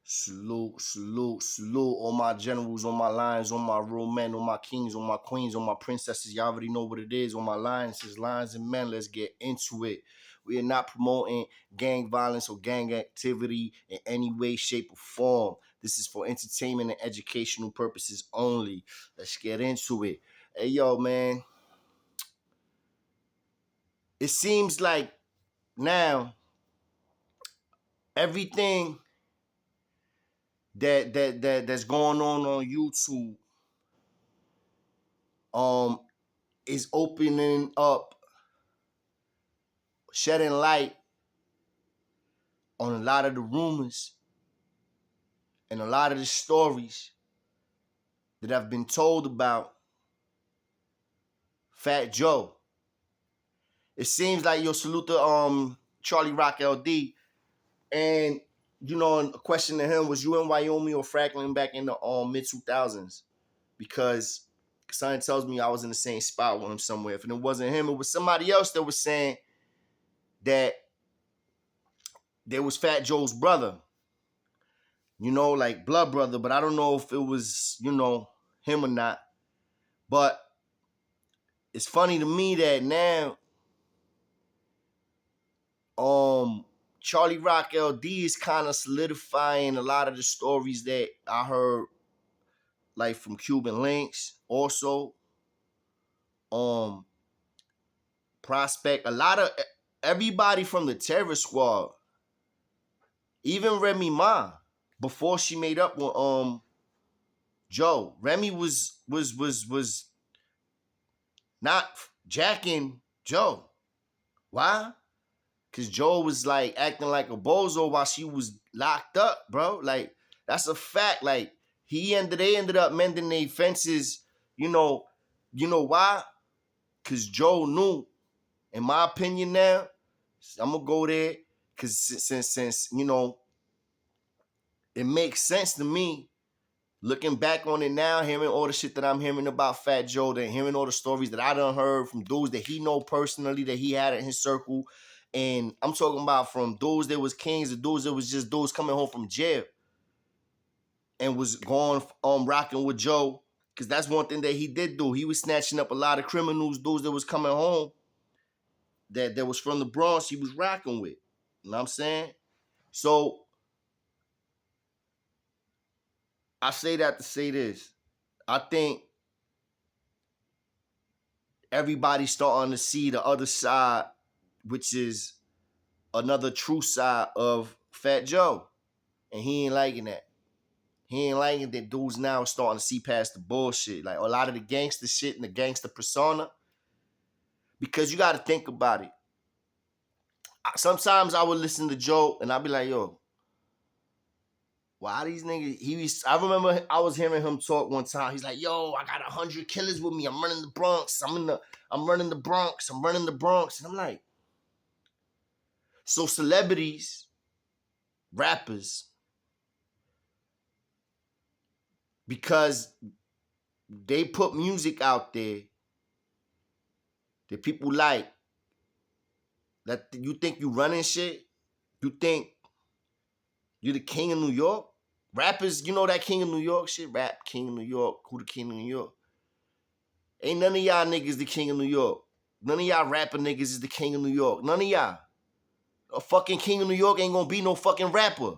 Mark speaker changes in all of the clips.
Speaker 1: Salute, salute, salute. All my generals, all my lions, all my real men, all my kings, all my queens, all my princesses. Y'all already know what it is. All my lions and men. Let's get into it. We are not promoting gang violence or gang activity in any way, shape, or form. This is for entertainment and educational purposes only. Let's get into it. Hey, yo, man. It seems like now everything that's going on YouTube is opening up, shedding light on a lot of the rumors and a lot of the stories that have been told about Fat Joe. It seems like your salute to Charlie Rock LD, and a question to him was, you in Wyoming or Franklin back in the mid 2000s? Because something tells me I was in the same spot with him somewhere. If it wasn't him, it was somebody else that was saying that there was Fat Joe's brother, like blood brother, but I don't know if it was, him or not. But it's funny to me that now Charlie Rock LD is kind of solidifying a lot of the stories that I heard, like from Cuban links, also Prospect, a lot of everybody from the Terror Squad, even Remy Ma, before she made up with Joe. Remy was not jacking Joe. Why? Because Joe was like acting like a bozo while she was locked up, bro. Like, that's a fact. Like, they ended up mending their fences. You know why? Because Joe knew, in my opinion now, I'm going to go there, because since it makes sense to me, looking back on it now, hearing all the shit that I'm hearing about Fat Joe, then hearing all the stories that I done heard from dudes that he know personally, that he had in his circle. And I'm talking about from dudes that was kings to dudes that was just dudes coming home from jail and was going rocking with Joe. Because that's one thing that he did do. He was snatching up a lot of criminals, dudes that was coming home that was from the Bronx, he was rocking with. You know what I'm saying? So I say that to say this. I think everybody's starting to see the other side, which is another true side of Fat Joe. And he ain't liking that. He ain't liking that dudes now are starting to see past the bullshit. Like, a lot of the gangster shit and the gangster persona. Because you got to think about it. Sometimes I would listen to Joe and I'd be like, yo, why these niggas? I remember I was hearing him talk one time. He's like, yo, I got 100 killers with me. I'm running the Bronx. I'm running the Bronx. I'm running the Bronx. And I'm like, so celebrities, rappers, because they put music out there that people like, that you think you running shit, you think you're the king of New York. Rappers, that king of New York shit? Rap king of New York. Who the king of New York? Ain't none of y'all niggas the king of New York. None of y'all rapper niggas is the king of New York. None of y'all. A fucking king of New York ain't gonna be no fucking rapper.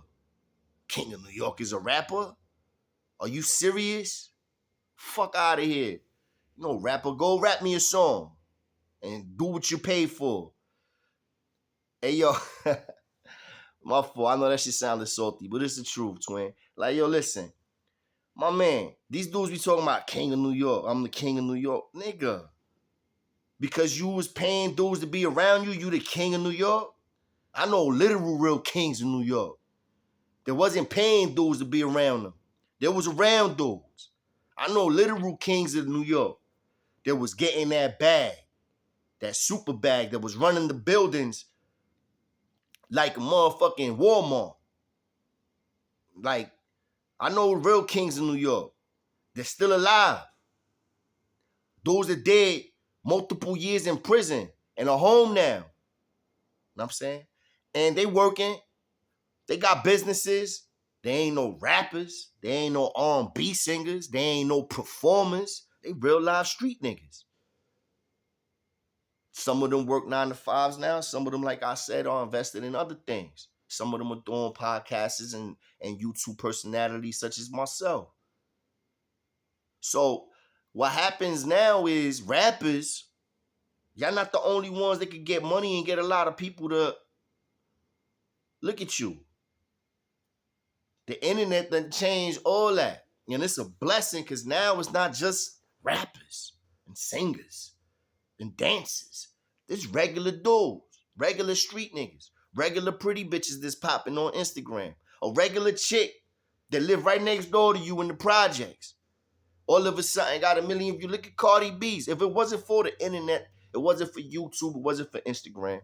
Speaker 1: King of New York is a rapper? Are you serious? Fuck out of here. Rapper, go rap me a song and do what you paid for. Hey, yo. My fault. I know that shit sounded salty, but it's the truth, twin. Like, yo, listen. My man, these dudes be talking about king of New York. I'm the king of New York. Nigga. Because you was paying dudes to be around you, you the king of New York? I know literal real kings in New York. They wasn't paying dudes to be around them. They was around dudes. I know literal kings of New York that was getting that bag, that super bag, that was running the buildings like a motherfucking Walmart. Like, I know real kings in New York. They're still alive. Those that did multiple years in prison and are home now. You know what I'm saying? And they working. They got businesses. They ain't no rappers. They ain't no R&B singers. They ain't no performers. They real live street niggas. Some of them work 9 to 5s now. Some of them, like I said, are invested in other things. Some of them are doing podcasts and YouTube personalities such as myself. So what happens now is rappers, y'all not the only ones that can get money and get a lot of people to look at you. The internet done changed all that. And it's a blessing because now it's not just rappers and singers and dancers. There's regular dudes, regular street niggas, regular pretty bitches that's popping on Instagram. A regular chick that live right next door to you in the projects. All of a sudden got a million views. Look at Cardi B's. If it wasn't for the internet, it wasn't for YouTube, it wasn't for Instagram,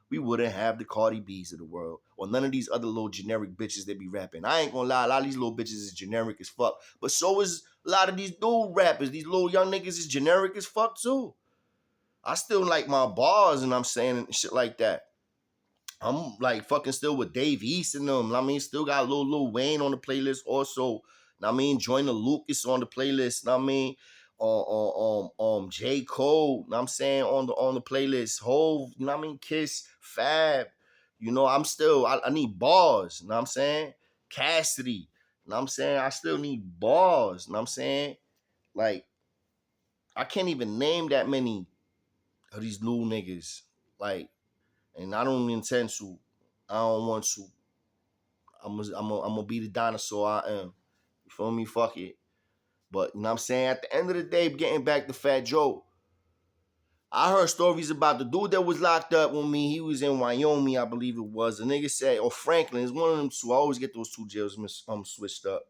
Speaker 1: we wouldn't have the Cardi B's of the world or none of these other little generic bitches that be rapping. I ain't gonna lie, a lot of these little bitches is generic as fuck. But so is a lot of these dude rappers. These little young niggas is generic as fuck too. I still like my bars and I'm saying and shit like that. I'm like fucking still with Dave East and them. I mean, still got Lil Wayne on the playlist also. I mean, Joyner Lucas on the playlist. I mean, J. Cole. I'm saying on the playlist. Hove. You know what I mean? Kiss, Fab. You know, I'm still. I need bars. You know what I'm saying? Cassidy. You know what I'm saying? I still need bars. You know what I'm saying? Like, I can't even name that many of these little niggas. Like, and I don't intend to. I don't want to. I'm gonna be the dinosaur I am. You feel me? Fuck it. But you know what I'm saying? At the end of the day, getting back to Fat Joe, I heard stories about the dude that was locked up with me. He was in Wyoming, I believe it was. The nigga said, or Franklin, it's one of them two. I always get those two jails switched up.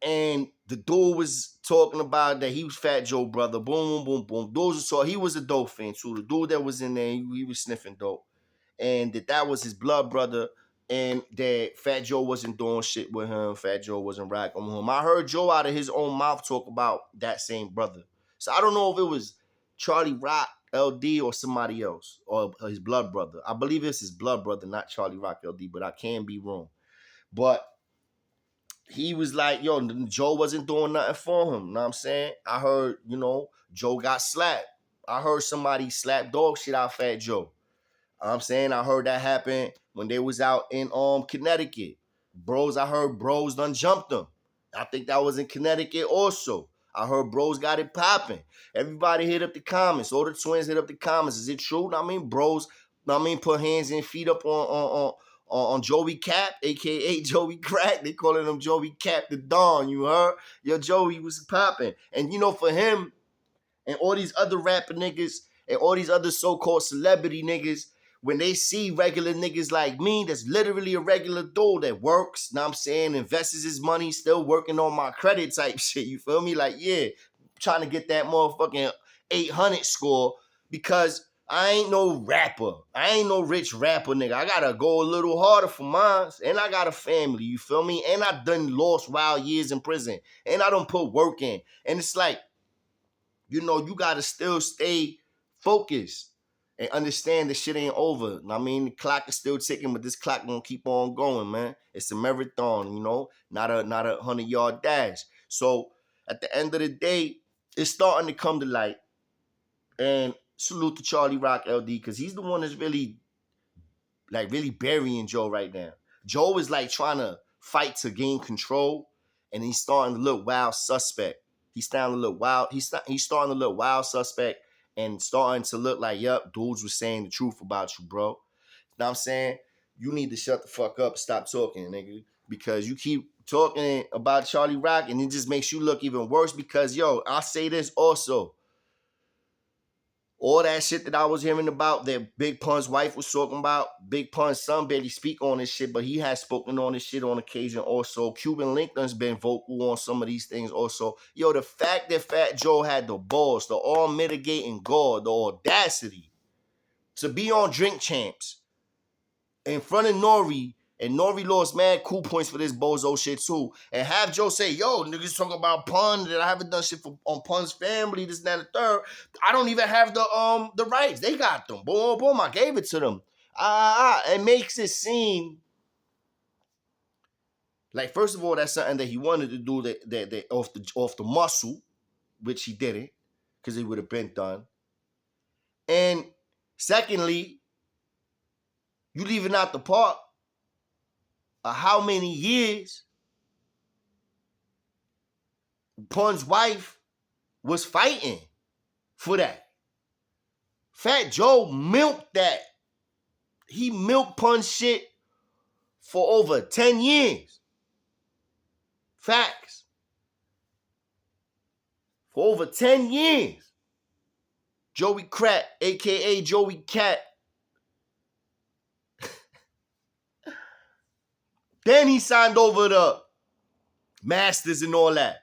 Speaker 1: And the dude was talking about that he was Fat Joe brother. Boom, boom, boom, boom. Those saw he was a dope fan too. The dude that was in there, he was sniffing dope. And that was his blood brother. And that Fat Joe wasn't doing shit with him. Fat Joe wasn't rocking with him. I heard Joe out of his own mouth talk about that same brother. So I don't know if it was Charlie Rock, LD, or somebody else, or his blood brother. I believe it's his blood brother, not Charlie Rock, LD, but I can be wrong. But he was like, yo, Joe wasn't doing nothing for him. You know what I'm saying? I heard, Joe got slapped. I heard somebody slap dog shit out Fat Joe. I'm saying I heard that happen when they was out in Connecticut. I heard bros done jumped them. I think that was in Connecticut also. I heard bros got it popping. Everybody hit up the comments. All the twins hit up the comments. Is it true? Bros, put hands and feet up on Joey Cap, aka Joey Crack. They calling him Joey Cap the Dawn. You heard? Yo, Joey was popping. And for him and all these other rapper niggas and all these other so-called celebrity niggas, when they see regular niggas like me, that's literally a regular dude that works, know what I'm saying, invests his money, still working on my credit type shit, you feel me? Like, yeah, trying to get that motherfucking 800 score because I ain't no rapper. I ain't no rich rapper, nigga. I gotta go a little harder for mine. And I got a family, you feel me? And I done lost wild years in prison. And I done put work in. And it's like, you gotta still stay focused and understand the shit ain't over. The clock is still ticking, but this clock gonna keep on going, man. It's a marathon, not a 100-yard dash. So at the end of the day, it's starting to come to light. And salute to Charlie Rock LD, because he's the one that's really burying Joe right now. Joe is like trying to fight to gain control, and he's starting to look wild suspect. He's starting to look wild. He's starting to look wild suspect and starting to look like, yep, dudes were saying the truth about you, bro. You know what I'm saying? You need to shut the fuck up and stop talking, nigga. Because you keep talking about Charlie Rock and it just makes you look even worse because, I'll say this also. All that shit that I was hearing about that Big Pun's wife was talking about, Big Pun's son barely speak on this shit, but he has spoken on this shit on occasion also. Cuban Link done's been vocal on some of these things also. The fact that Fat Joe had the balls, the all-mitigating gall, the audacity to be on Drink Champs in front of Nori, and Nori lost mad cool points for this bozo shit too. And have Joe say, yo, niggas talking about Pun, that I haven't done shit on Pun's family, this, and that, and the third. I don't even have the rights. They got them. Boom, boom, I gave it to them. It makes it seem Like, first of all, that's something that he wanted to do that off the muscle, which he didn't, because it would have been done. And secondly, you leaving out the part of how many years Pun's wife was fighting for that. Fat Joe milked that. He milked Pun's shit for over 10 years. Facts. For over 10 years. Joey Crack, a.k.a. Joey Cat. Then he signed over the Masters and all that.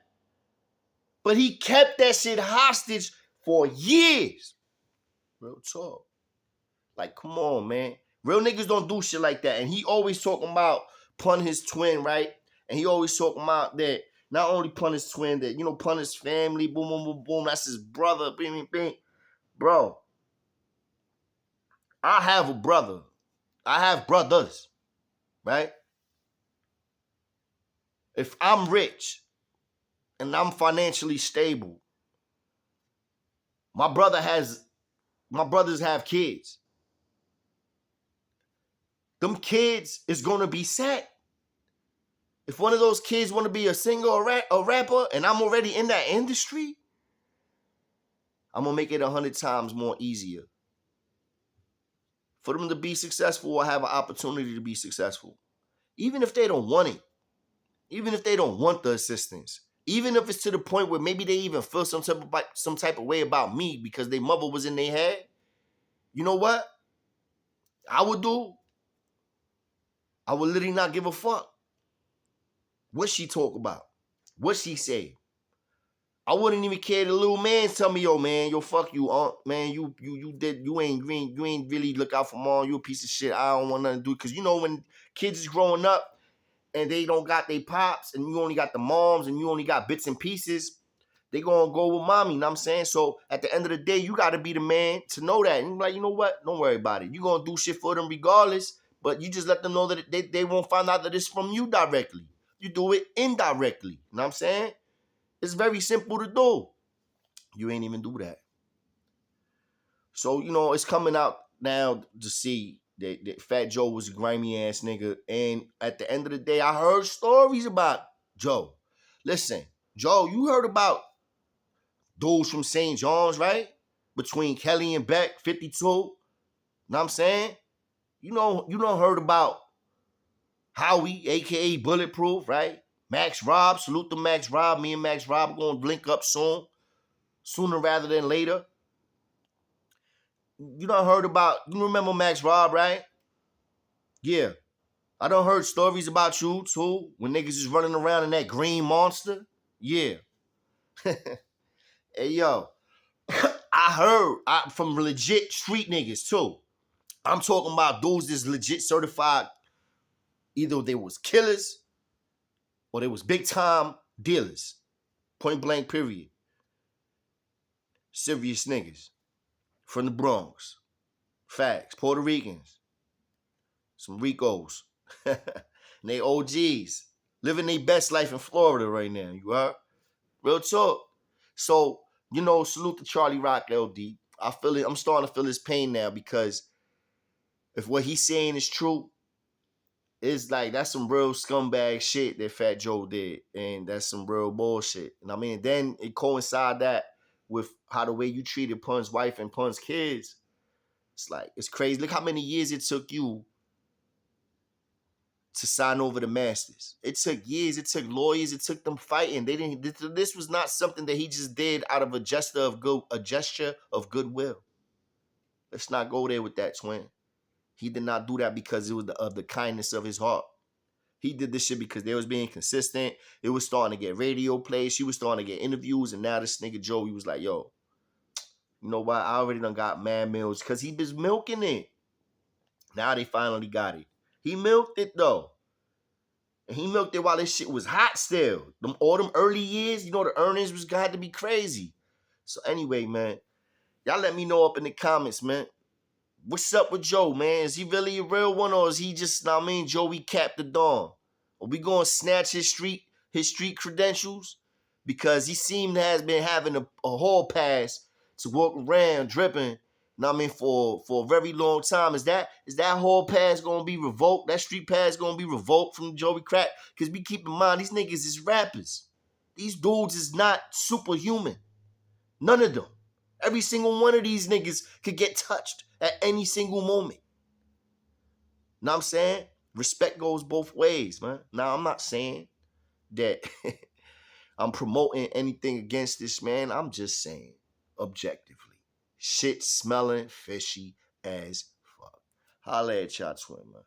Speaker 1: But he kept that shit hostage for years. Real talk. Like, come on, man. Real niggas don't do shit like that. And he always talking about Pun his twin, right? And he always talking about that not only Pun his twin, that, you know, Pun his family, boom, boom, boom, boom. That's his brother, bing, bing, bing. Bro, I have a brother. I have brothers, right? If I'm rich and I'm financially stable, my brothers have kids. Them kids is gonna be set. If one of those kids want to be a singer or a rapper, and I'm already in that industry, I'm gonna make it 100 times more easier for them to be successful or have an opportunity to be successful. Even if they don't want it, even if they don't want the assistance, even if it's to the point where maybe they even feel some type of way about me because their mother was in their head. You know what I would do? I would literally not give a fuck what she talk about, what she say. I wouldn't even care the little man tell me, yo, man, yo, fuck you, man, you ain't really look out for mom, you a piece of shit. I don't want nothing to do. Cause you know when kids is growing up and they don't got their pops and you only got the moms and you only got bits and pieces, they gonna go with mommy, you know what I'm saying? So at the end of the day, you gotta be the man to know that. And you're like, you know what? Don't worry about it. You gonna do shit for them regardless, but you just let them know that they won't find out that it's from you directly. You do it indirectly. You know what I'm saying? It's very simple to do. You ain't even do that. So, you know, it's coming out now to see that Fat Joe was a grimy ass nigga. And at the end of the day, I heard stories about Joe. Listen, Joe, you heard about dudes from St. John's, right? Between Kelly and Beck, 52. Know what I'm saying? You know heard about Howie, aka Bulletproof, right? Max Rob, salute to Max Rob. Me and Max Rob are gonna link up soon. Sooner rather than later. You done heard about, you remember Max Rob, right? Yeah. I done heard stories about you too, when niggas is running around in that green monster. Yeah. Hey, yo. I heard from legit street niggas too. I'm talking about dudes that's legit certified. Either they was killers or they was big time dealers. Point blank, period. Serious niggas from the Bronx. Facts. Puerto Ricans. Some Ricos. And they OGs. Living their best life in Florida right now. You heard? Real talk. So, you know, salute to Charlie Rock LD. I feel it. I'm starting to feel his pain now because if what he's saying is true, it's like that's some real scumbag shit that Fat Joe did. And that's some real bullshit. And I mean, then it coincide that with how the way you treated Pun's wife and Pun's kids. It's like, it's crazy. Look how many years it took you to sign over the Masters. It took years. It took lawyers. It took them fighting. They didn't. This was not something that he just did out of a gesture of goodwill. Let's not go there with that, twin. He did not do that because it was of the kindness of his heart. He did this shit because they was being consistent. It was starting to get radio plays. She was starting to get interviews. And now this nigga Joe, he was like, yo, you know what? I already done got mad meals because he was milking it. Now they finally got it. He milked it though. And he milked it while this shit was hot still. All them early years, you know, the earnings had to be crazy. So anyway, man, y'all let me know up in the comments, man. What's up with Joe, man? Is he really a real one or is he just, Joey Cap the Dawn? Are we gonna snatch his street credentials? Because he seemed to has been having a hall pass to walk around dripping, know what I mean, for a very long time. Is that hall pass gonna be revoked? That street pass gonna be revoked from Joey Crack? Because we keep in mind these niggas is rappers. These dudes is not superhuman. None of them. Every single one of these niggas could get touched at any single moment. Know what I'm saying? Respect goes both ways, man. Now, I'm not saying that I'm promoting anything against this man. I'm just saying, objectively, shit smelling fishy as fuck. Holla at y'all twin, man.